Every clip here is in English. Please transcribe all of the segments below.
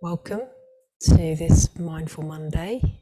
Welcome to this Mindful Monday.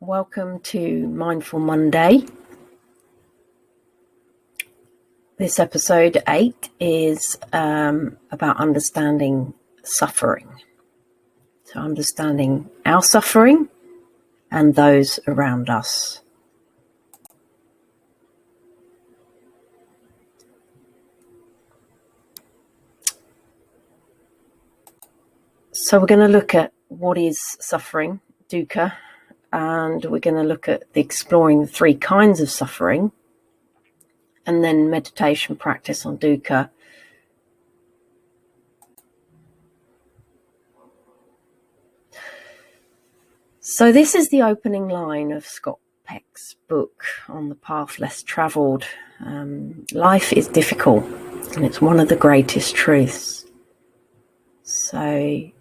Welcome to Mindful Monday. This episode 8 is about understanding suffering. So understanding our suffering and those around us. So we're going to look at what is suffering, Dukkha, and we're going to look at exploring the 3 kinds of suffering, and then meditation practice on Dukkha. So this is the opening line of Scott Peck's book on the path less travelled. Life is difficult, and it's one of the greatest truths. So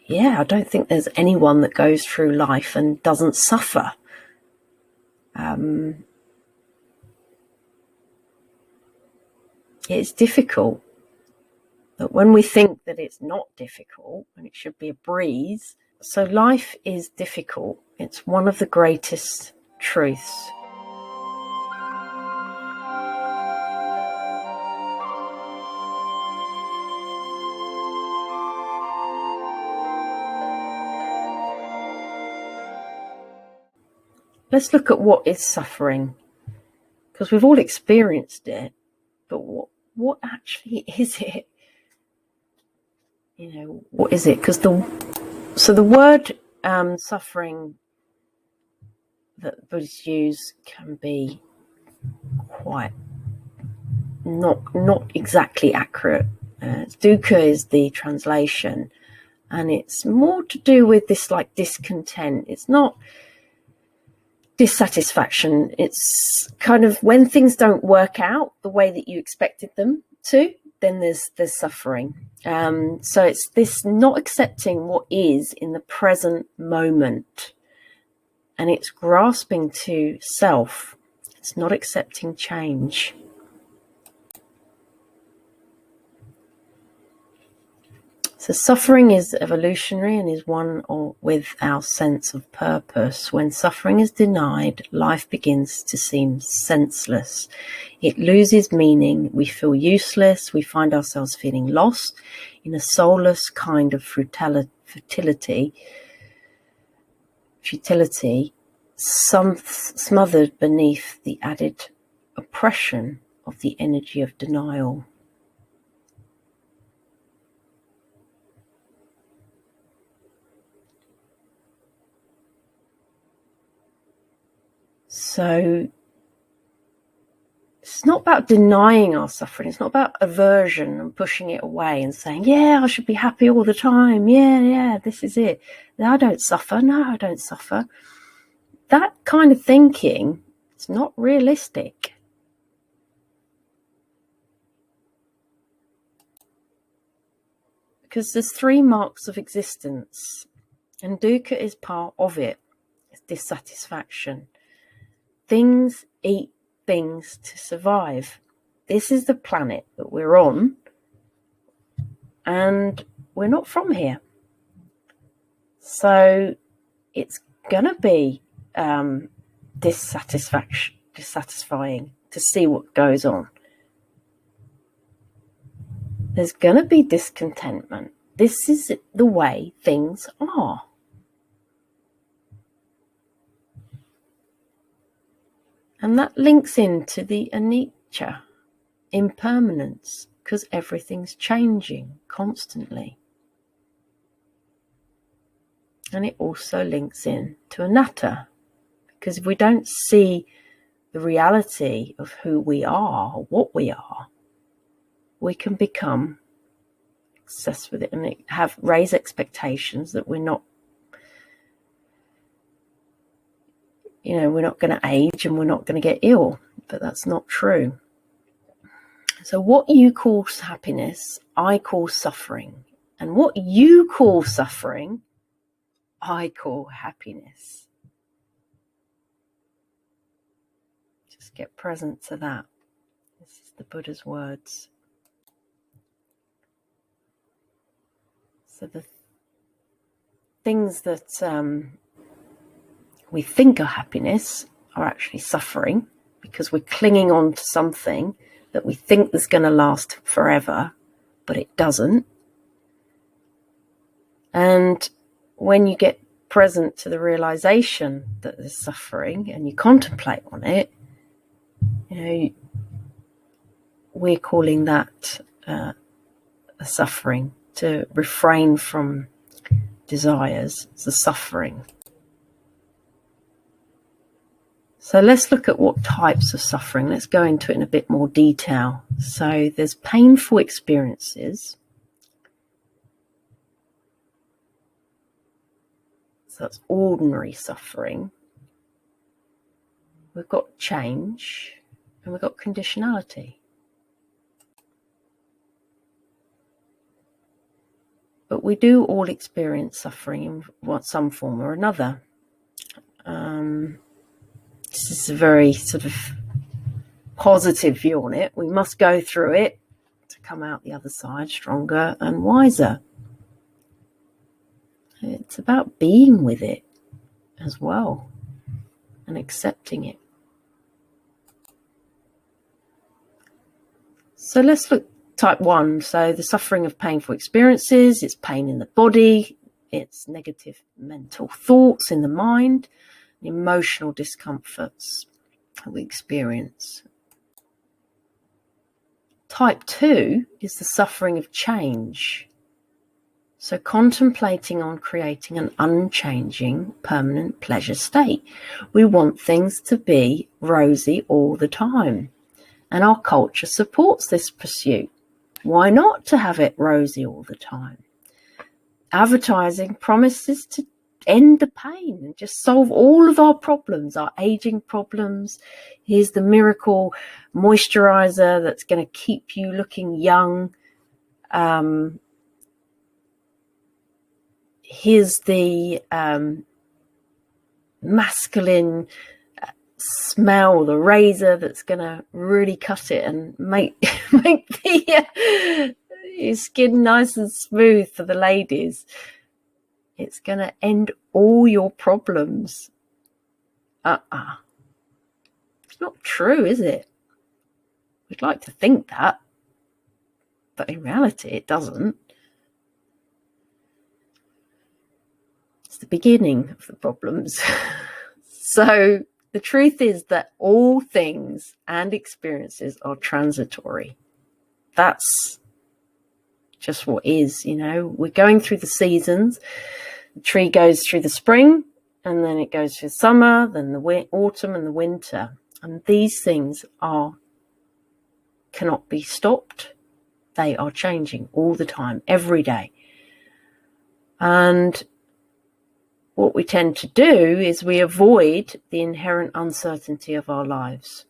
yeah, I don't think there's anyone that goes through life and doesn't suffer. It's difficult, but when we think that it's not difficult and it should be a breeze, so life is difficult. It's one of the greatest truths. Let's look at what is suffering, because we've all experienced it, but what actually is it? What is it? Because the word suffering that Buddhists use can be quite not exactly accurate. Dukkha is the translation, and it's more to do with this like discontent. It's not dissatisfaction. It's kind of when things don't work out the way that you expected them to, then there's suffering. So it's this not accepting what is in the present moment, and it's grasping to self. It's not accepting change. So suffering is evolutionary and is one with our sense of purpose. When suffering is denied, life begins to seem senseless. It loses meaning. We feel useless. We find ourselves feeling lost in a soulless kind of futility, smothered beneath the added oppression of the energy of denial. So it's not about denying our suffering. It's not about aversion and pushing it away and saying, yeah, I should be happy all the time. Yeah, this is it. I don't suffer. No, I don't suffer. That kind of thinking is not realistic. Because there's 3 marks of existence, and Dukkha is part of it. It's dissatisfaction. Things eat things to survive. This is the planet that we're on, and we're not from here. So it's going to be dissatisfying to see what goes on. There's going to be discontentment. This is the way things are. And that links into the anicca, impermanence, because everything's changing constantly. And it also links in to anatta, because if we don't see the reality of who we are, or what we are, we can become obsessed with it and raise expectations that we're not, we're not going to age and we're not going to get ill, but that's not true. So what you call happiness, I call suffering. And what you call suffering, I call happiness. Just get present to that. This is the Buddha's words. So the things that we think are happiness are actually suffering, because we're clinging on to something that we think is going to last forever, but it doesn't. And when you get present to the realization that there's suffering and you contemplate on it, we're calling that a suffering. To refrain from desires, it's a suffering. So let's look at what types of suffering. Let's go into it in a bit more detail. So there's painful experiences. So that's ordinary suffering. We've got change and we've got conditionality. But we do all experience suffering in some form or another. This is a very sort of positive view on it. We must go through it to come out the other side stronger and wiser. It's about being with it as well and accepting it. So let's look type 1. So the suffering of painful experiences, it's pain in the body, it's negative mental thoughts in the mind, emotional discomforts that we experience. Type 2 is the suffering of change. So contemplating on creating an unchanging, permanent pleasure state. We want things to be rosy all the time. And our culture supports this pursuit. Why not to have it rosy all the time? Advertising promises to end the pain and just solve all of our problems, our aging problems. Here's the miracle moisturizer that's going to keep you looking young. Here's the masculine smell, the razor that's going to really cut it and make your skin nice and smooth for the ladies. It's going to end all your problems. It's not true, is it? We'd like to think that, but in reality it doesn't. It's the beginning of the problems. So the truth is that all things and experiences are transitory. That's just what is, We're going through the seasons. The tree goes through the spring, and then it goes through summer, then the autumn and the winter. And these things cannot be stopped. They are changing all the time, every day. And what we tend to do is we avoid the inherent uncertainty of our lives.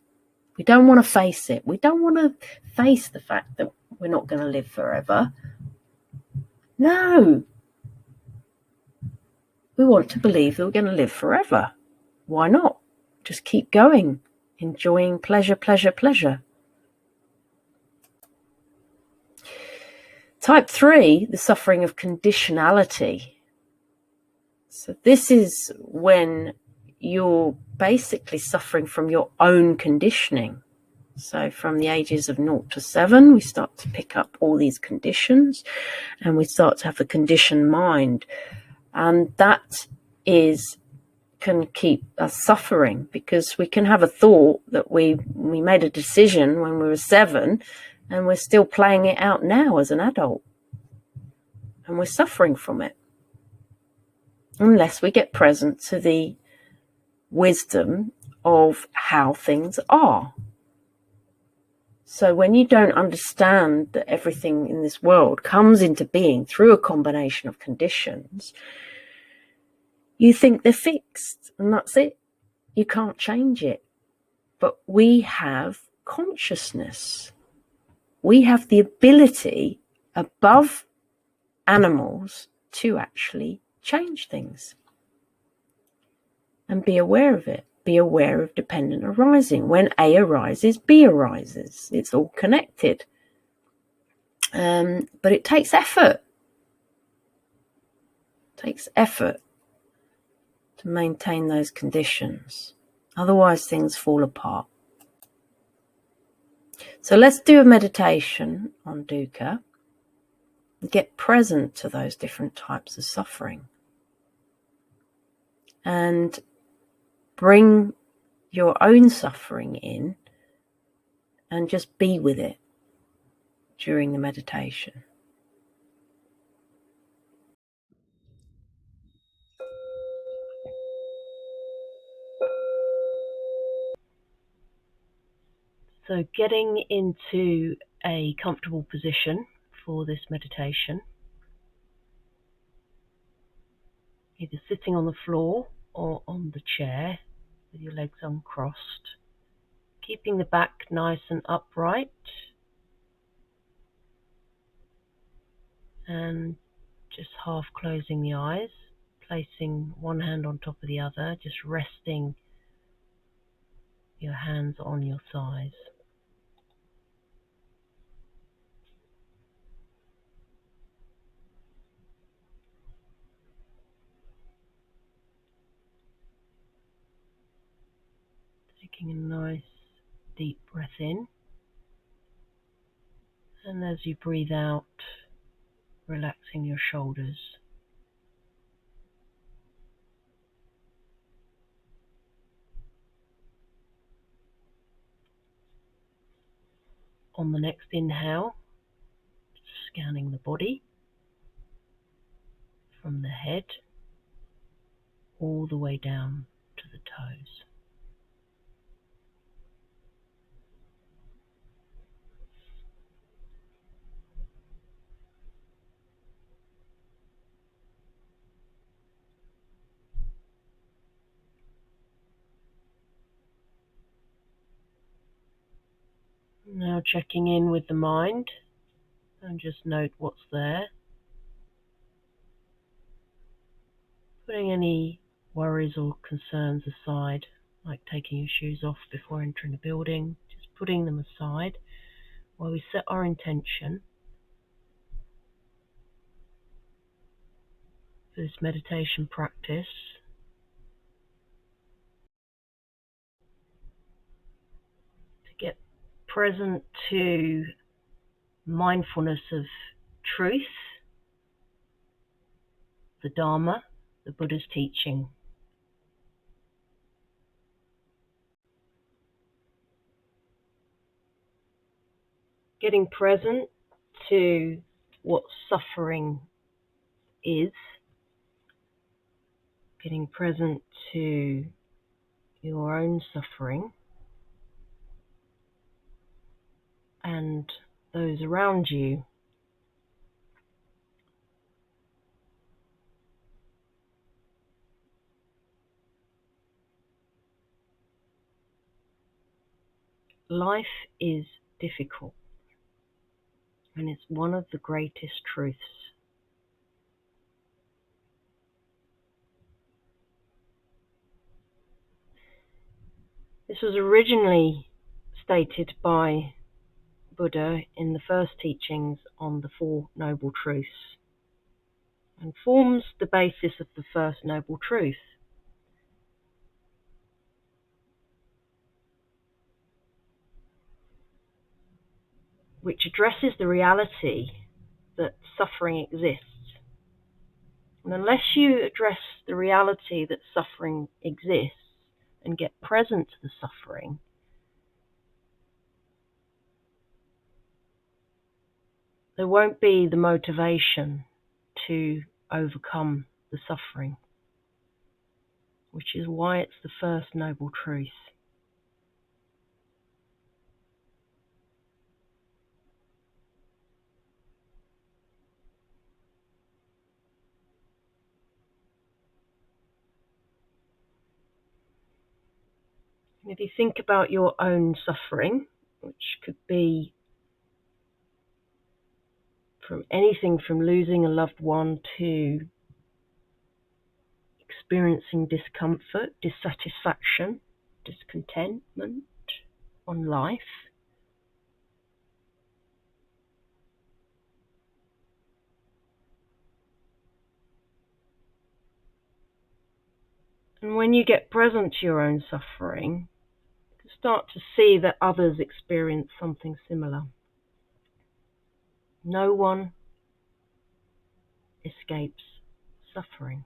We don't want to face it. We don't want to face the fact that we're not going to live forever. No. We want to believe that we're going to live forever. Why not? Just keep going, enjoying pleasure, pleasure, pleasure. Type 3, the suffering of conditionality. So this is when you're basically suffering from your own conditioning. So from the ages of 0 to 7, we start to pick up all these conditions, and we start to have a conditioned mind. And that can keep us suffering, because we can have a thought that we made a decision when we were 7, and we're still playing it out now as an adult. And we're suffering from it. Unless we get present to the wisdom of how things are. So when you don't understand that everything in this world comes into being through a combination of conditions, you think they're fixed, and that's it. You can't change it. But we have consciousness. We have the ability above animals to actually change things and be aware of it. Be aware of dependent arising. When A arises, B arises. It's all connected. But it takes effort. It takes effort to maintain those conditions. Otherwise, things fall apart. So let's do a meditation on dukkha and get present to those different types of suffering. And bring your own suffering in and just be with it during the meditation. So getting into a comfortable position for this meditation, either sitting on the floor or on the chair with your legs uncrossed, keeping the back nice and upright, and just half closing the eyes, placing one hand on top of the other, just resting your hands on your thighs. Taking a nice deep breath in, and as you breathe out, relaxing your shoulders. On the next inhale, scanning the body from the head all the way down to the toes. Now checking in with the mind, and just note what's there. Putting any worries or concerns aside, like taking your shoes off before entering a building, just putting them aside while we set our intention for this meditation practice. To get present to mindfulness of truth, the Dharma, the Buddhist teaching. Getting present to what suffering is, getting present to your own suffering and those around you. Life is difficult, and it's one of the greatest truths. This was originally stated by Buddha in the first teachings on the Four Noble Truths, and forms the basis of the first noble truth. which addresses the reality that suffering exists. And unless you address the reality that suffering exists and get present to the suffering, there won't be the motivation to overcome the suffering, which is why it's the first noble truth. And if you think about your own suffering, which could be from anything from losing a loved one to experiencing discomfort, dissatisfaction, discontentment on life, and when you get present to your own suffering, you start to see that others experience something similar. No one escapes suffering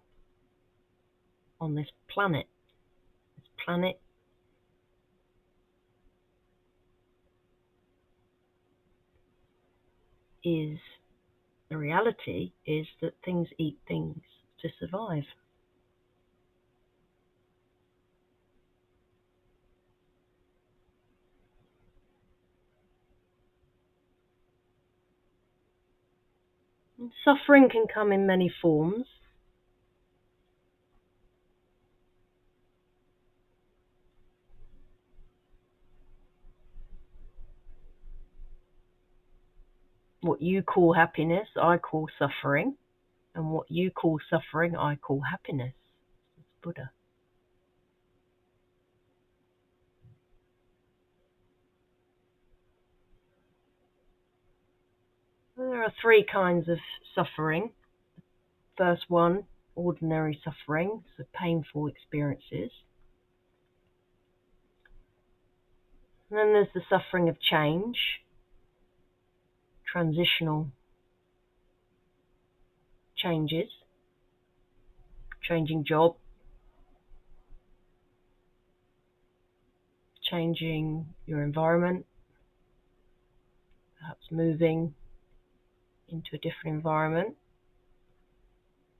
on this planet. This planet is, the reality is that things eat things to survive. And suffering can come in many forms. What you call happiness, I call suffering. And what you call suffering, I call happiness. It's Buddha. There are three kinds of suffering. First one, ordinary suffering, so painful experiences. And then there's the suffering of change, transitional changes, changing job, changing your environment, perhaps moving into a different environment,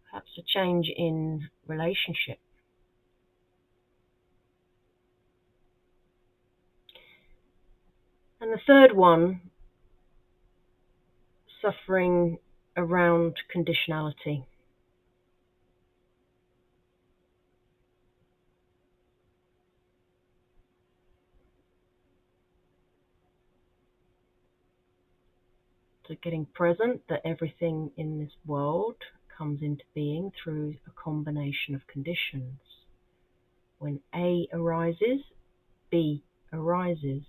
perhaps a change in relationship. And the third one, suffering around conditionality. So getting present that everything in this world comes into being through a combination of conditions. When A arises, B arises.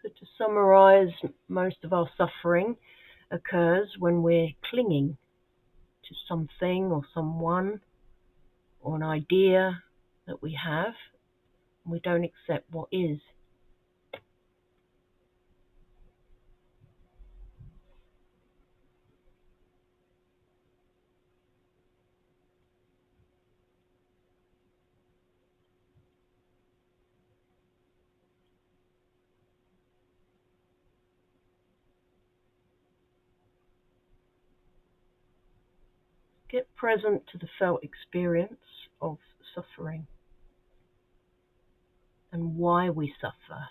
So to summarize, most of our suffering occurs when we're clinging to something or someone or an idea that we have, and we don't accept what is. Get present to the felt experience of suffering and why we suffer.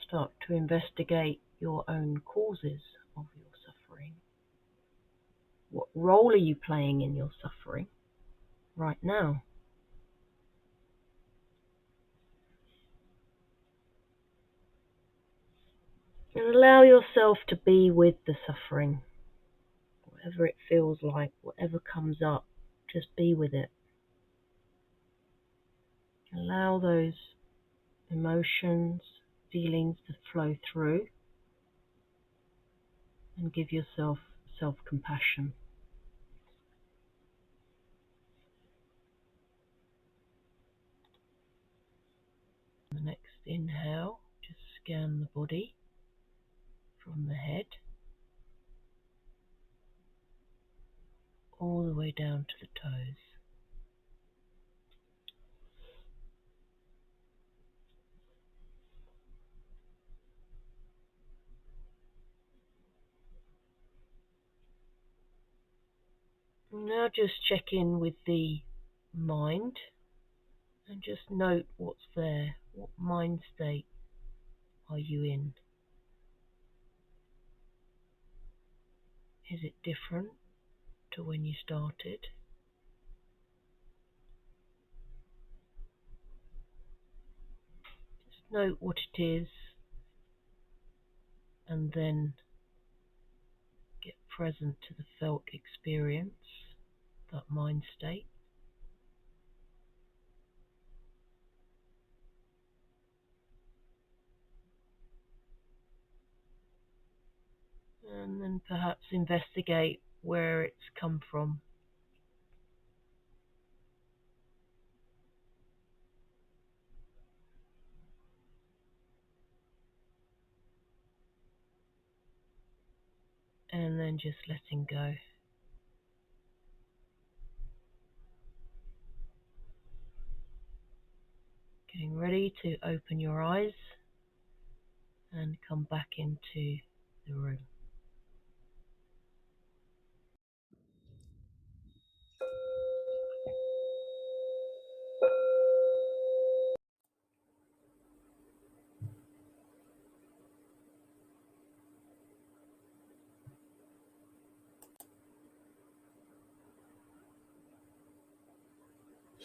Start to investigate your own causes of your suffering. What role are you playing in your suffering right now? And allow yourself to be with the suffering, whatever it feels like, whatever comes up, just be with it. Allow those emotions, feelings to flow through, and give yourself self-compassion. The next inhale, just scan the body from the head all the way down to the toes. Now just check in with the mind and just note what's there. What mind state are you in? Is it different to when you started? Just note what it is and then get present to the felt experience, that mind state. And then perhaps investigate where it's come from. And then just letting go. Getting ready to open your eyes and come back into the room.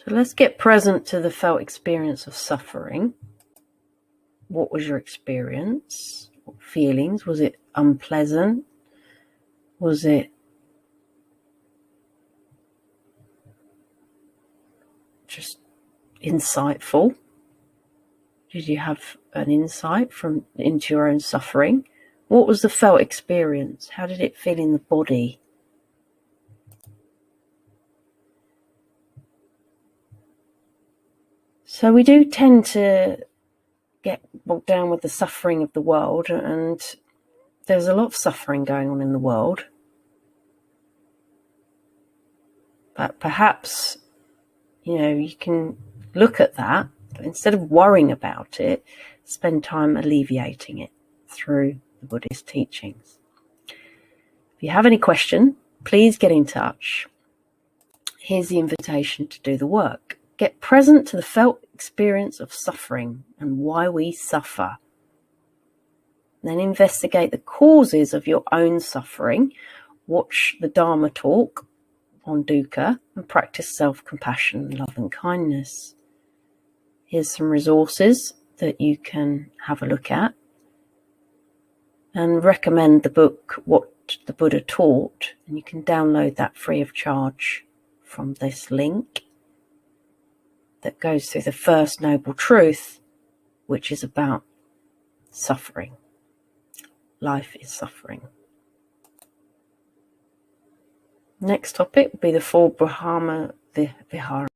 So let's get present to the felt experience of suffering. What was your experience? What feelings? Was it unpleasant? Was it just insightful? Did you have an insight into your own suffering? What was the felt experience? How did it feel in the body? So we do tend to get bogged down with the suffering of the world, and there's a lot of suffering going on in the world. But perhaps, you can look at that, but instead of worrying about it, spend time alleviating it through the Buddhist teachings. If you have any question, please get in touch. Here's the invitation to do the work. Get present to the felt experience of suffering and why we suffer. Then investigate the causes of your own suffering. Watch the Dharma talk on Dukkha and practice self-compassion, love and kindness. Here's some resources that you can have a look at, and recommend the book What the Buddha Taught, and you can download that free of charge from this link that goes through the first noble truth, which is about suffering. Life is suffering. Next topic will be the 4 Brahma Viharas.